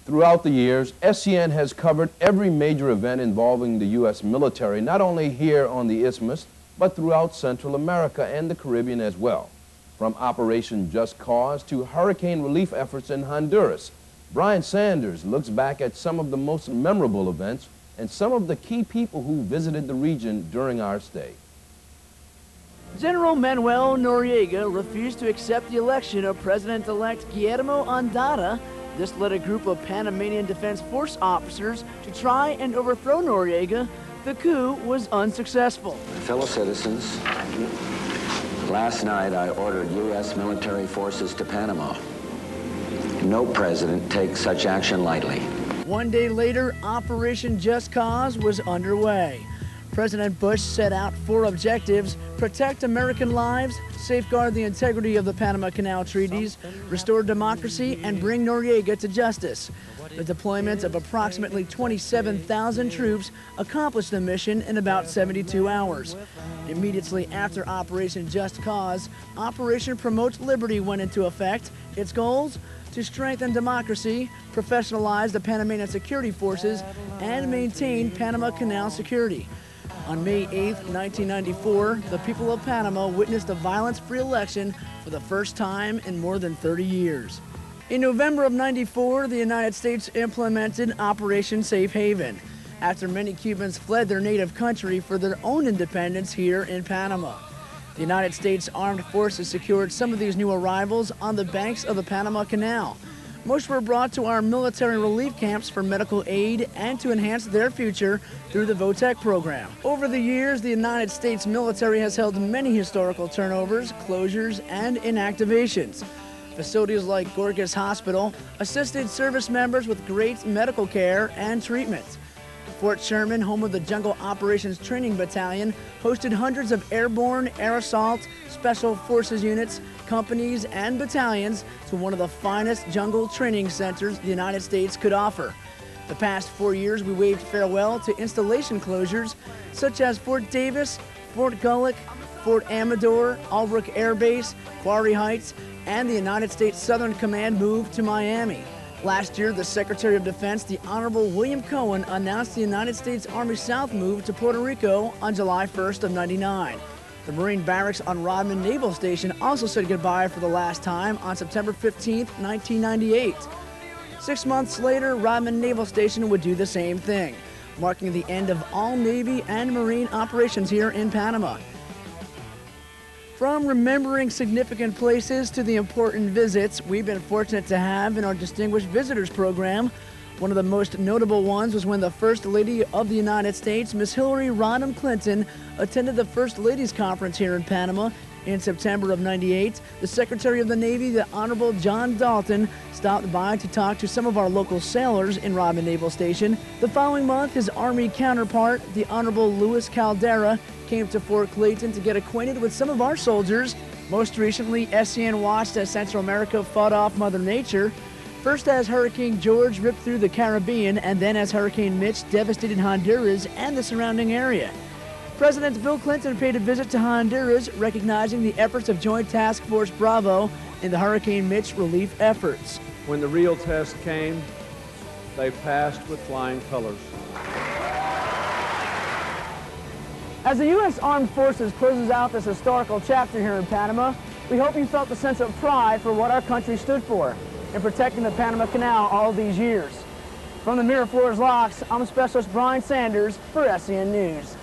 Throughout the years, SCN has covered every major event involving the U.S. military, not only here on the Isthmus, but throughout Central America and the Caribbean as well. From Operation Just Cause to hurricane relief efforts in Honduras, Brian Sanders looks back at some of the most memorable events and some of the key people who visited the region during our stay. General Manuel Noriega refused to accept the election of President-elect Guillermo Andara. This led a group of Panamanian Defense Force officers to try and overthrow Noriega. The coup was unsuccessful. Fellow citizens, last night I ordered U.S. military forces to Panama. No president takes such action lightly. One day later, Operation Just Cause was underway. President Bush set out 4 objectives: protect American lives, safeguard the integrity of the Panama Canal treaties, restore democracy, and bring Noriega to justice. The deployment of approximately 27,000 troops accomplished the mission in about 72 hours. Immediately after Operation Just Cause, Operation Promote Liberty went into effect. Its goals? To strengthen democracy, professionalize the Panamanian security forces, and maintain Panama Canal security. On May 8, 1994, the people of Panama witnessed a violence-free election for the first time in more than 30 years. In November of '94, the United States implemented Operation Safe Haven, after many Cubans fled their native country for their own independence here in Panama. The United States Armed Forces secured some of these new arrivals on the banks of the Panama Canal. Most were brought to our military relief camps for medical aid and to enhance their future through the VOTEC program. Over the years, the United States military has held many historical turnovers, closures, and inactivations. Facilities like Gorgas Hospital assisted service members with great medical care and treatment. Fort Sherman, home of the Jungle Operations Training Battalion, hosted hundreds of airborne, air assault, special forces units, companies, and battalions to one of the finest jungle training centers the United States could offer. The past 4 years, we waved farewell to installation closures such as Fort Davis, Fort Gulick, Fort Amador, Albrook Air Base, Quarry Heights, and the United States Southern Command moved to Miami. Last year, the Secretary of Defense, the Honorable William Cohen, announced the United States Army South move to Puerto Rico on July 1st of '99. The Marine Barracks on Rodman Naval Station also said goodbye for the last time on September 15th, 1998. 6 months later, Rodman Naval Station would do the same thing, marking the end of all Navy and Marine operations here in Panama. From remembering significant places to the important visits we've been fortunate to have in our Distinguished Visitors Program. One of the most notable ones was when the First Lady of the United States, Miss Hillary Rodham Clinton, attended the First Ladies Conference here in Panama. In September of '98, the Secretary of the Navy, the Honorable John Dalton, stopped by to talk to some of our local sailors in Rodman Naval Station. The following month, his Army counterpart, the Honorable Louis Caldera, came to Fort Clayton to get acquainted with some of our soldiers. Most recently, SCN watched as Central America fought off Mother Nature. First as Hurricane George ripped through the Caribbean, and then as Hurricane Mitch devastated Honduras and the surrounding area. President Bill Clinton paid a visit to Honduras, recognizing the efforts of Joint Task Force Bravo in the Hurricane Mitch relief efforts. When the real test came, they passed with flying colors. As the U.S. Armed Forces closes out this historical chapter here in Panama, we hope you felt the sense of pride for what our country stood for in protecting the Panama Canal all these years. From the Miraflores Locks, I'm Specialist Brian Sanders for SCN News.